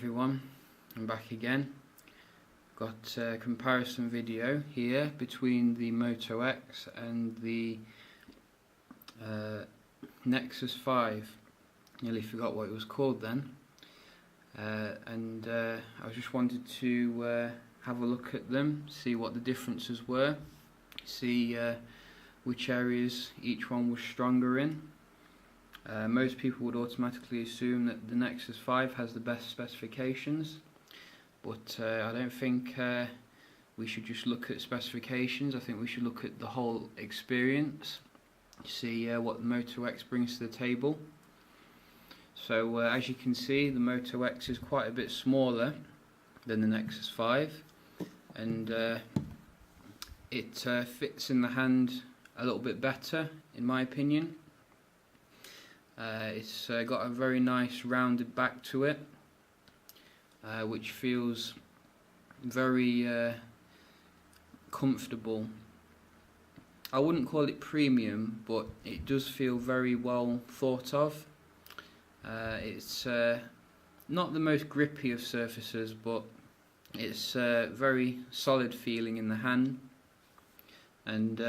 everyone, I'm back again. Got a comparison video here between the Moto X and the Nexus 5. Nearly forgot what it was called then. I just wanted to have a look at them, see what the differences were, see which areas each one was stronger in. Most people would automatically assume that the Nexus 5 has the best specifications, but I don't think we should just look at specifications. I think we should look at the whole experience, see what the Moto X brings to the table. So as you can see, the Moto X is quite a bit smaller than the Nexus 5, and it fits in the hand a little bit better, in my opinion. It's got a very nice rounded back to it, which feels very comfortable. I wouldn't call it premium, but it does feel very well thought of. It's not the most grippy of surfaces, but it's very solid feeling in the hand, and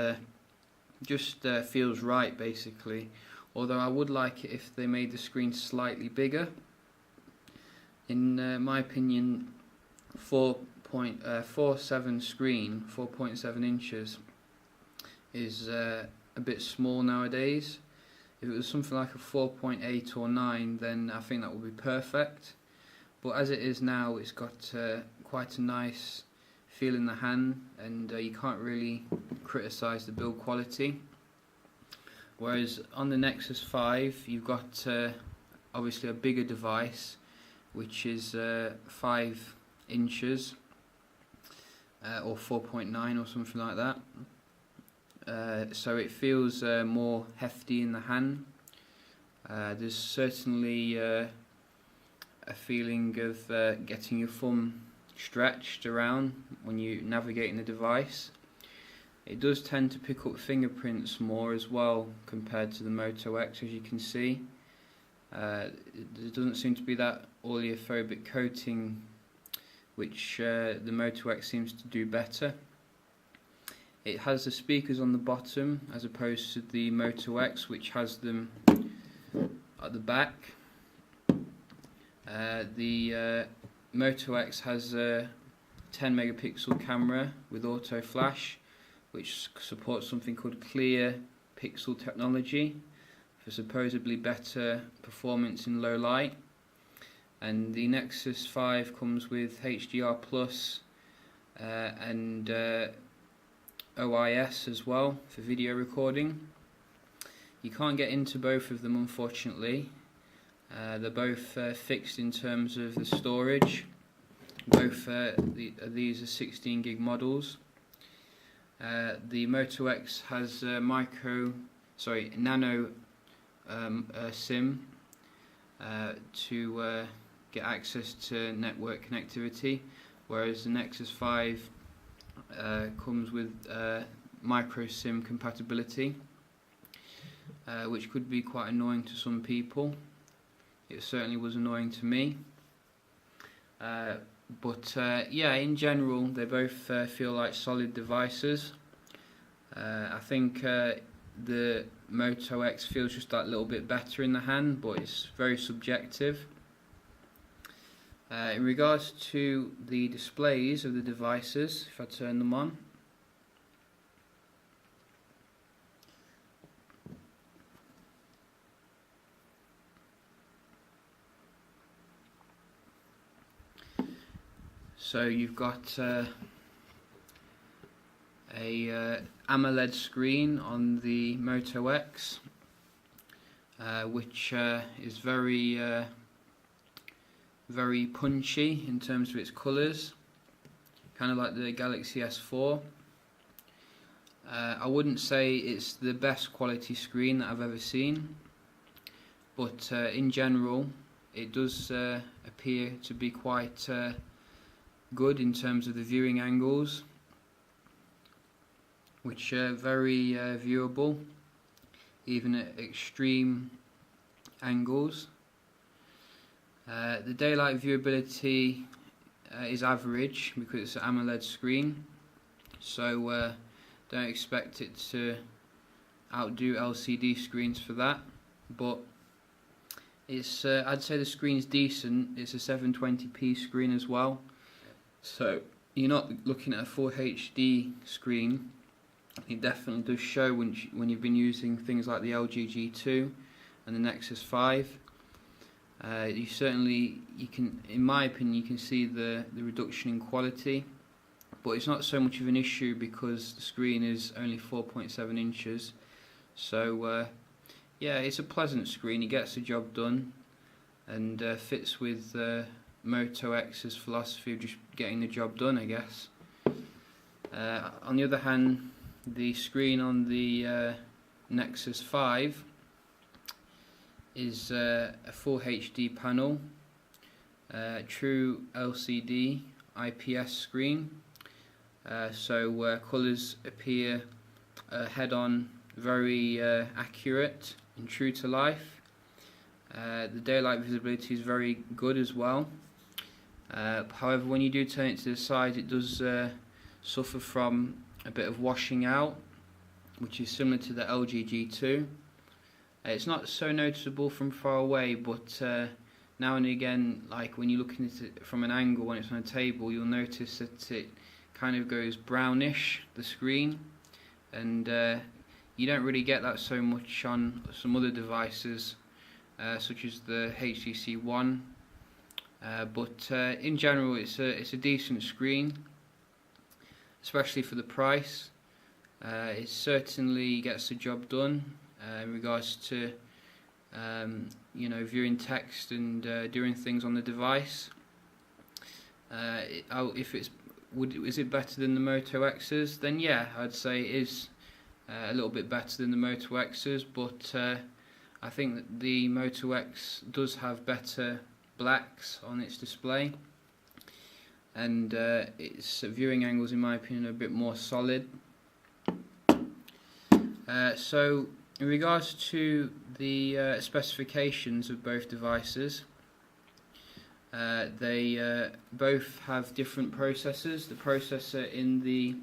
just feels right basically. Although I would like it if they made the screen slightly bigger. In my opinion, 4.7 screen, 4.7 inches, is a bit small nowadays. If it was something like a 4.8 or 9, then I think that would be perfect. But as it is now, it's got quite a nice feel in the hand, and you can't really criticise the build quality. Whereas on the Nexus 5, you've got obviously a bigger device, which is 5 inches or 4.9 or something like that. So it feels more hefty in the hand. There's certainly a feeling of getting your thumb stretched around when you're navigating the device. It does tend to pick up fingerprints more as well compared to the Moto X, as you can see. There doesn't seem to be that oleophobic coating, which the Moto X seems to do better. It has the speakers on the bottom as opposed to the Moto X, which has them at the back. The Moto X has a 10 megapixel camera with auto flash, which supports something called clear pixel technology for supposedly better performance in low light. And the Nexus 5 comes with HDR Plus and OIS as well for video recording. You can't get into both of them, unfortunately. They're both fixed in terms of the storage. Both these are 16 gig models. The Moto X has nano SIM to get access to network connectivity, whereas the Nexus 5 comes with micro SIM compatibility, which could be quite annoying to some people. It certainly was annoying to me. But yeah, in general, they both feel like solid devices. I think the Moto X feels just that little bit better in the hand, but it's very subjective. In regards to the displays of the devices, if I turn them on, so you've got a AMOLED screen on the Moto X, which is very punchy in terms of its colours, kind of like the Galaxy S4. I wouldn't say it's the best quality screen that I've ever seen, but in general it does appear to be quite good in terms of the viewing angles, which are very viewable even at extreme angles. The daylight viewability is average because it's an AMOLED screen, so don't expect it to outdo LCD screens for that, but it's I'd say the screen's decent. It's a 720p screen as well, so you're not looking at a full HD screen. It definitely does show when you've been using things like the LG G2 and the Nexus 5. You can, in my opinion, you can see the reduction in quality, but it's not so much of an issue because the screen is only 4.7 inches. So yeah, it's a pleasant screen. It gets the job done and fits with Moto X's philosophy of just getting the job done, I guess. On the other hand, the screen on the Nexus 5 is a full HD panel, true LCD IPS screen, so colours appear head-on, very accurate and true to life. The daylight visibility is very good as well. However, when you do turn it to the side, it does suffer from a bit of washing out, which is similar to the LG G2. It's not so noticeable from far away, but now and again, like when you're looking at it from an angle when it's on a table, you'll notice that it kind of goes brownish, the screen, and you don't really get that so much on some other devices, such as the HTC One. But in general, it's a decent screen, especially for the price. It certainly gets the job done in regards to viewing text and doing things on the device. Is it better than the Moto X's? Then yeah, I'd say it is a little bit better than the Moto X's, but I think that the Moto X does have better blacks on its display, and its viewing angles, in my opinion, are a bit more solid. So in regards to the specifications of both devices, they both have different processors. The processor in the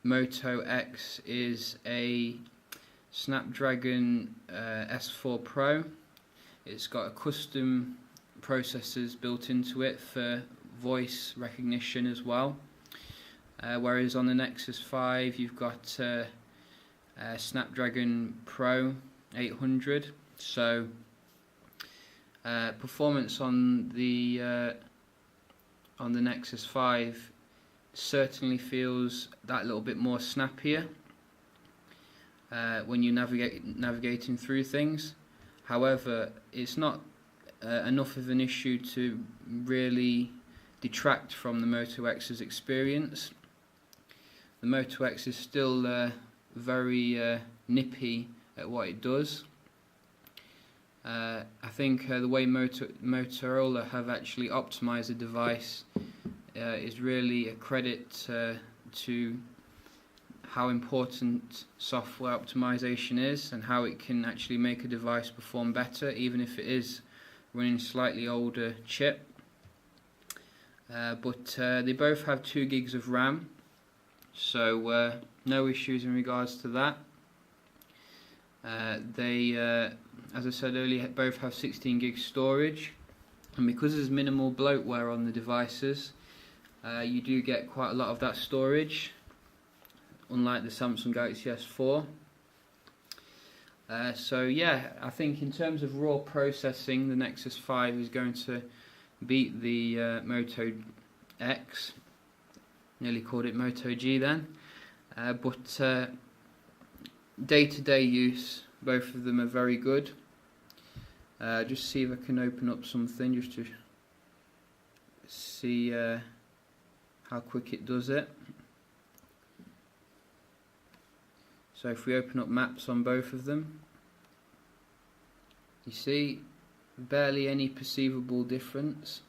Moto X is a Snapdragon S4 Pro. It's got a custom processors built into it for voice recognition as well. Whereas on the Nexus 5 you've got Snapdragon Pro 800. So performance on the Nexus 5 certainly feels that little bit more snappier when you're navigating through things. However, it's not enough of an issue to really detract from the Moto X's experience. The Moto X is still very nippy at what it does. I think the way Motorola have actually optimized the device is really a credit to how important software optimization is and how it can actually make a device perform better, even if it is running a slightly older chip. But they both have 2 gigs of RAM, so no issues in regards to that. They, as I said earlier, both have 16 gig storage, and because there's minimal bloatware on the devices, you do get quite a lot of that storage, unlike the Samsung Galaxy S4. So yeah, I think in terms of raw processing, the Nexus 5 is going to beat the Moto X. Nearly called it Moto G then. But day-to-day use, both of them are very good. Just see if I can open up something just to see how quick it does it. So if we open up maps on both of them, you see barely any perceivable difference.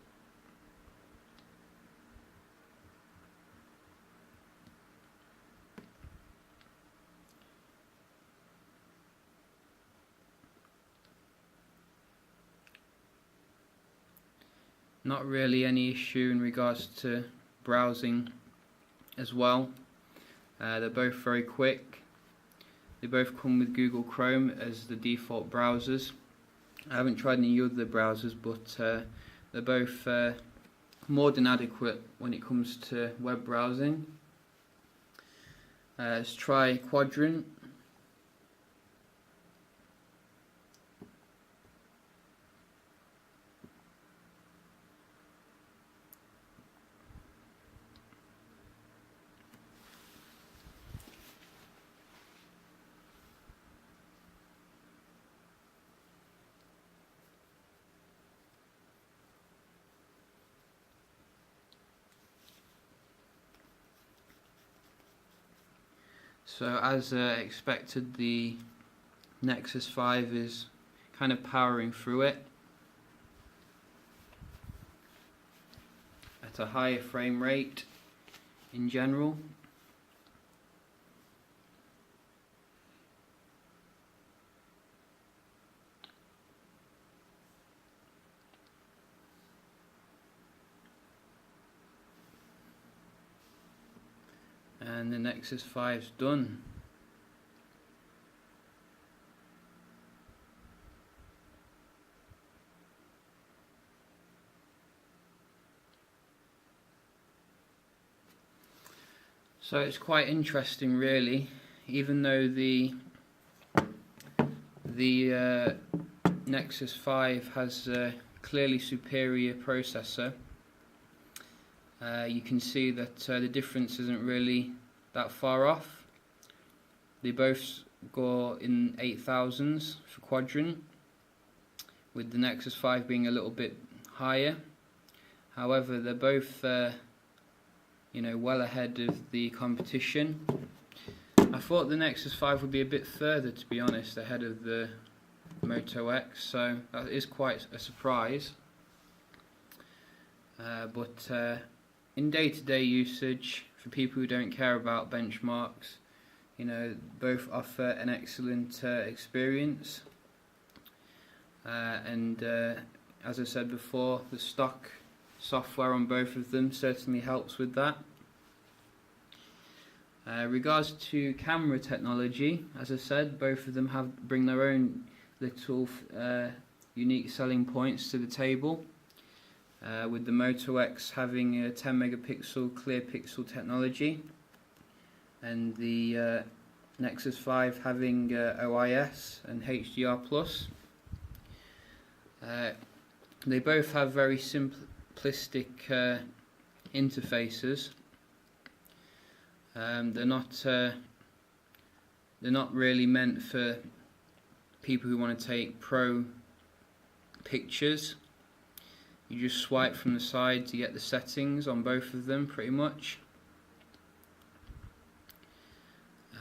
Not really any issue in regards to browsing as well. They're both very quick. They both come with Google Chrome as the default browsers. I haven't tried any other browsers, but they're both more than adequate when it comes to web browsing. Let's try Quadrant. So as expected, the Nexus 5 is kind of powering through it at a higher frame rate in general. And the Nexus 5's done. So it's quite interesting, really, even though the Nexus 5 has a clearly superior processor. You can see that the difference isn't really that far off. They both go in 8000s for Quadrant, with the Nexus 5 being a little bit higher. However, they're both well ahead of the competition. I thought the Nexus 5 would be a bit further, to be honest, ahead of the Moto X, so that is quite a surprise. But in day-to-day usage, for people who don't care about benchmarks, both offer an excellent experience. And as I said before, the stock software on both of them certainly helps with that. Regards to camera technology, as I said, both of them bring their own little unique selling points to the table. With the Moto X having a 10 megapixel clear pixel technology, and the Nexus 5 having OIS and HDR+. They both have very simplistic interfaces. They're not really meant for people who want to take pro pictures. You just swipe from the side to get the settings on both of them, pretty much.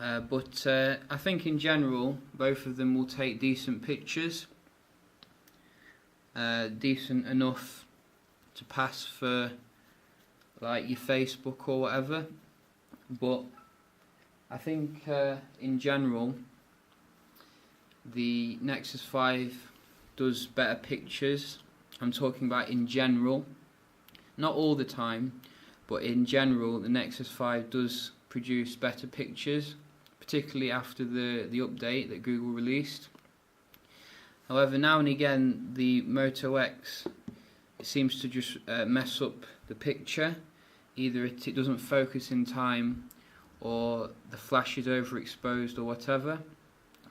But I think in general, both of them will take decent pictures. Decent enough to pass for like your Facebook or whatever. But I think in general, the Nexus 5 does better pictures. I'm talking about in general, not all the time, but in general the Nexus 5 does produce better pictures, particularly after the update that Google released. However, now and again the Moto X, it seems to just mess up the picture. Either it doesn't focus in time, or the flash is overexposed or whatever.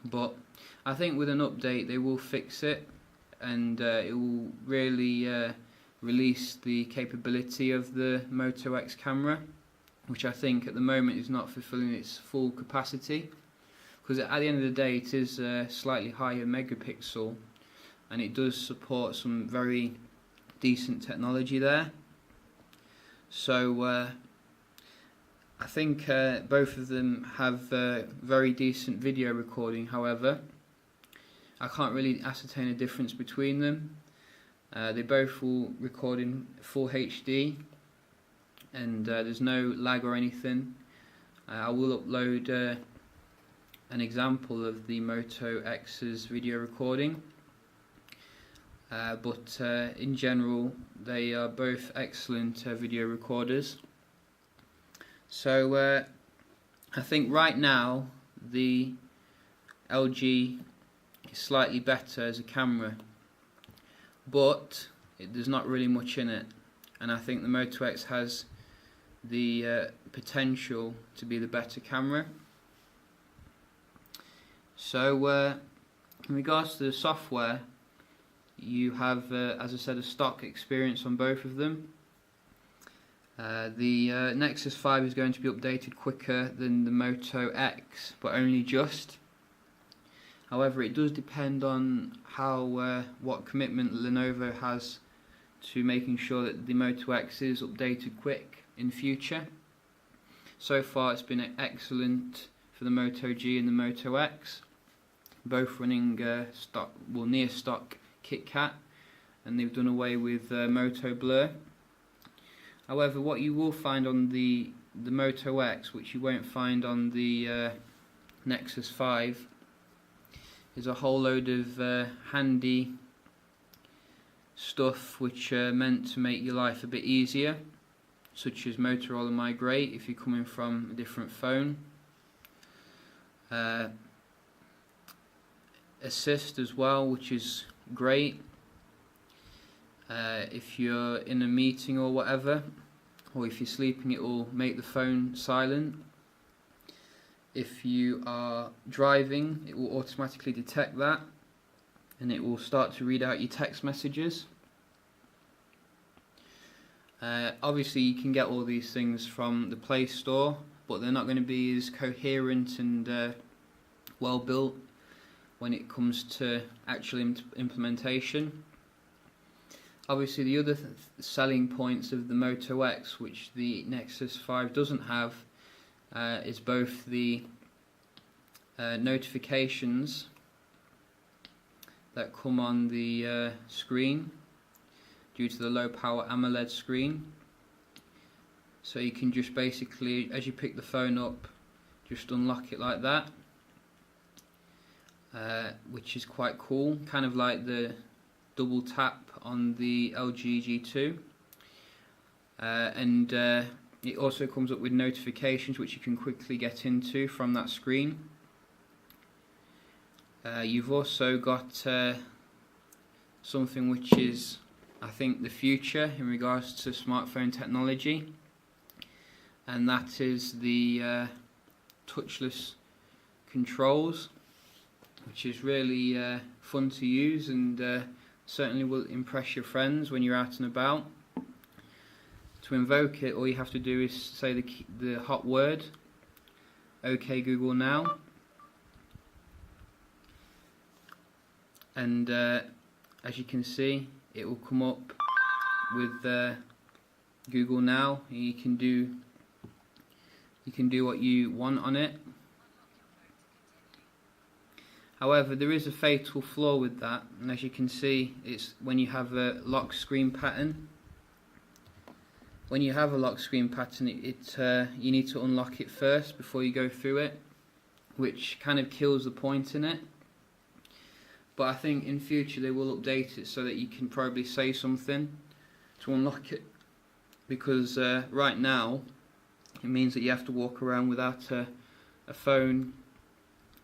But I think with an update they will fix it, and it will really release the capability of the Moto X camera, which I think at the moment is not fulfilling its full capacity, because at the end of the day it is a slightly higher megapixel, and it does support some very decent technology there. So I think both of them have very decent video recording. However, I can't really ascertain a difference between them. They both will record in full HD, and there's no lag or anything. I will upload an example of the Moto X's video recording. but in general they are both excellent video recorders. So I think right now the LG is slightly better as a camera, but there's not really much in it, and I think the Moto X has the potential to be the better camera. So in regards to the software, you have, as I said, a stock experience on both of them. The Nexus 5 is going to be updated quicker than the Moto X, but only just. However, it does depend on what commitment Lenovo has to making sure that the Moto X is updated quick in future. So far it's been excellent for the Moto G and the Moto X, both running near stock KitKat, and they've done away with Moto Blur. However, what you will find on the Moto X, which you won't find on the Nexus 5, is a whole load of handy stuff which are meant to make your life a bit easier, such as Motorola Migrate if you're coming from a different phone, Assist as well, which is great if you're in a meeting or whatever, or if you're sleeping it will make the phone silent. If you are driving, it will automatically detect that and it will start to read out your text messages. Obviously you can get all these things from the Play Store, but they're not going to be as coherent and well built when it comes to actual implementation. Obviously the other selling points of the Moto X, which the Nexus 5 doesn't have, is both the notifications that come on the screen due to the low power AMOLED screen. So you can just basically, as you pick the phone up, just unlock it like that, which is quite cool, kind of like the double tap on the LG G2. And it also comes up with notifications which you can quickly get into from that screen. You've also got something which is, I think, the future in regards to smartphone technology, and that is the touchless controls, which is really fun to use and certainly will impress your friends when you're out and about. To invoke it, all you have to do is say the hot word, OK Google now, and as you can see, it will come up with Google Now. You can do what you want on it. However, there is a fatal flaw with that, and as you can see, it's when you have a lock screen pattern. When you have a lock screen pattern, you need to unlock it first before you go through it, which kind of kills the point in it. But I think in future they will update it so that you can probably say something to unlock it, because right now it means that you have to walk around without a phone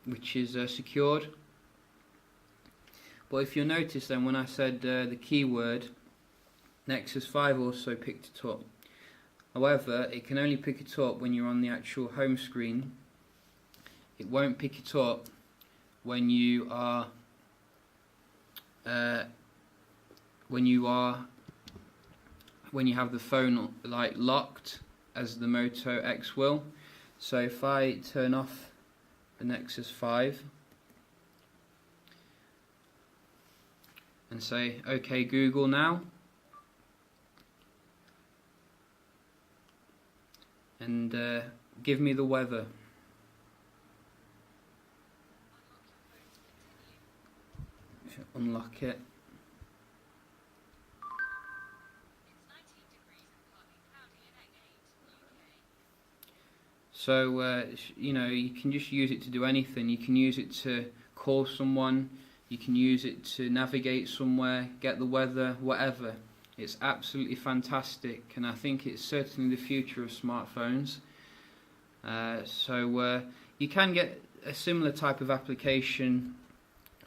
which is secured. But if you'll notice then, when I said the keyword, Nexus 5 also picked it up. However, it can only pick it up when you're on the actual home screen. It won't pick it up when you are when you have the phone like locked, as the Moto X will. So if I turn off the Nexus 5 and say OK Google now, and give me the weather, unlock it. So you know, you can just use it to do anything. You can use it to call someone, You can use it to navigate somewhere, get the weather, whatever. It's absolutely fantastic, and I think it's certainly the future of smartphones. So you can get a similar type of application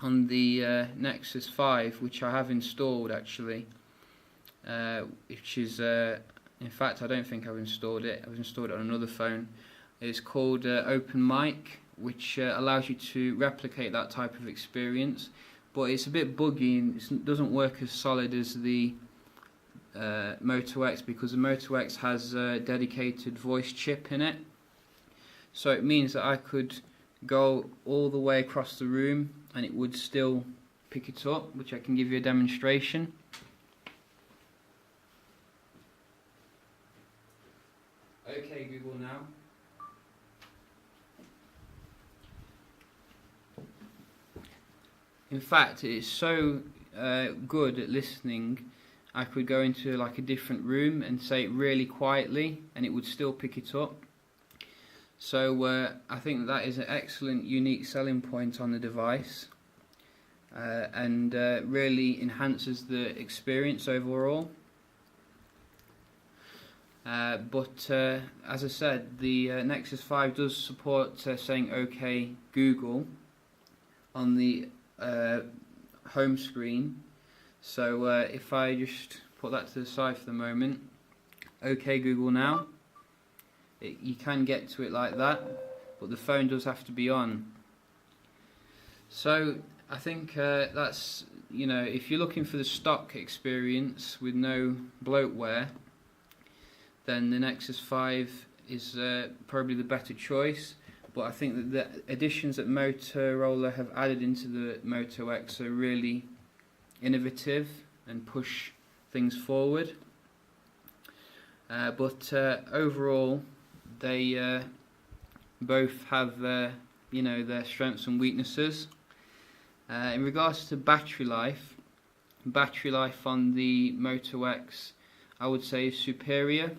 on the Nexus 5, which I have installed actually, which is, in fact I don't think I've installed it, I've installed it on another phone. It's called Open Mic, which allows you to replicate that type of experience, but it's a bit buggy and it doesn't work as solid as the Moto X, because the Moto X has a dedicated voice chip in it. So it means that I could go all the way across the room and it would still pick it up, which I can give you a demonstration. Okay Google now. In fact, it's so good at listening, I could go into like a different room and say it really quietly and it would still pick it up. So I think that is an excellent unique selling point on the device, and really enhances the experience overall. But as I said, the Nexus 5 does support saying OK Google on the home screen. So if I just put that to the side for the moment, OK Google now, you can get to it like that, but the phone does have to be on. So I think that's, if you're looking for the stock experience with no bloatware, then the Nexus 5 is probably the better choice. But I think that the additions that Motorola have added into the Moto X are really innovative and push things forward. But overall, they both have their strengths and weaknesses. In regards to battery life on the Moto X, I would say is superior.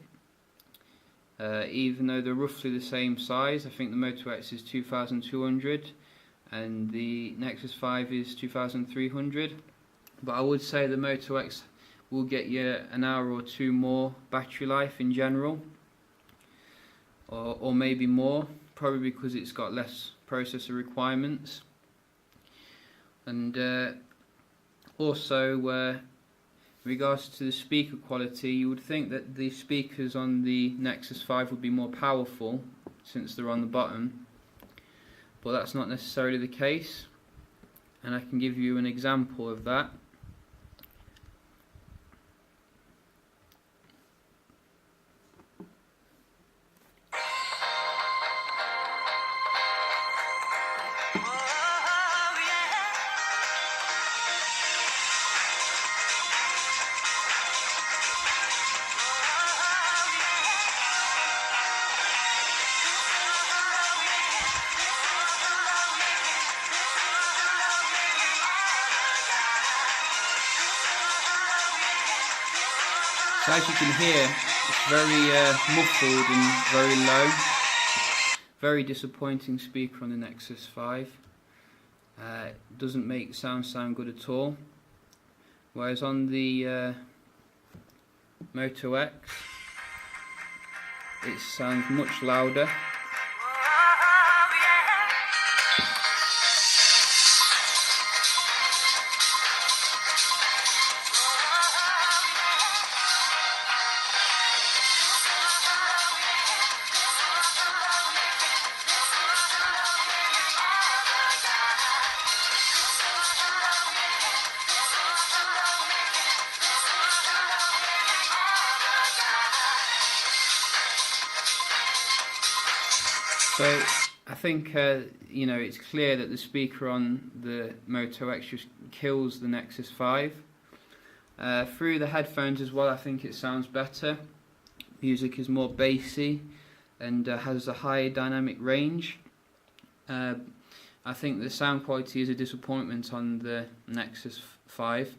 Even though they're roughly the same size, I think the Moto X is 2200 and the Nexus 5 is 2300. But I would say the Moto X will get you an hour or two more battery life in general, or maybe more, probably because it's got less processor requirements. And also, in regards to the speaker quality, you would think that the speakers on the Nexus 5 would be more powerful since they're on the bottom, but that's not necessarily the case, and I can give you an example of that. So as you can hear, it's very muffled and very low. Very disappointing speaker on the Nexus 5. Doesn't make sound good at all. Whereas on the Moto X, it sounds much louder. So I think it's clear that the speaker on the Moto X just kills the Nexus 5. Through the headphones as well, I think it sounds better. Music is more bassy and has a higher dynamic range. I think the sound quality is a disappointment on the Nexus 5.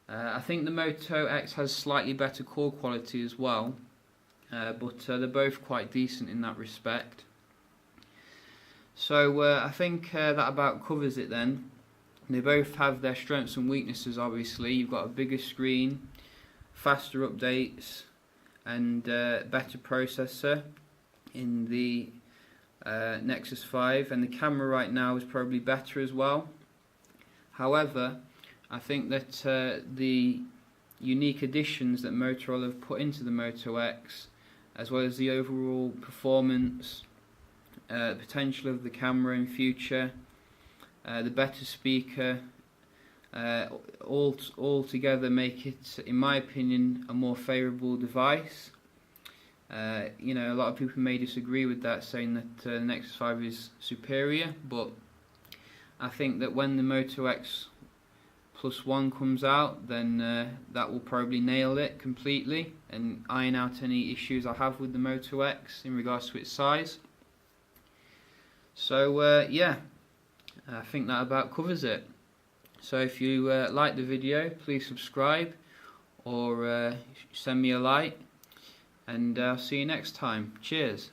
I think the Moto X has slightly better call quality as well. But they're both quite decent in that respect. So I think that about covers it then. They both have their strengths and weaknesses. Obviously, you've got a bigger screen, faster updates, and better processor in the Nexus 5, and the camera right now is probably better as well. However, I think that the unique additions that Motorola have put into the Moto X, as well as the overall performance, potential of the camera in future, the better speaker, all together make it, in my opinion, a more favourable device. You know, a lot of people may disagree with that, saying that the Nexus 5 is superior, but I think that when the Moto X Plus 1 comes out, then that will probably nail it completely and iron out any issues I have with the Moto X in regards to its size. So yeah, I think that about covers it. So if you like the video, please subscribe or send me a like, and I'll see you next time. Cheers.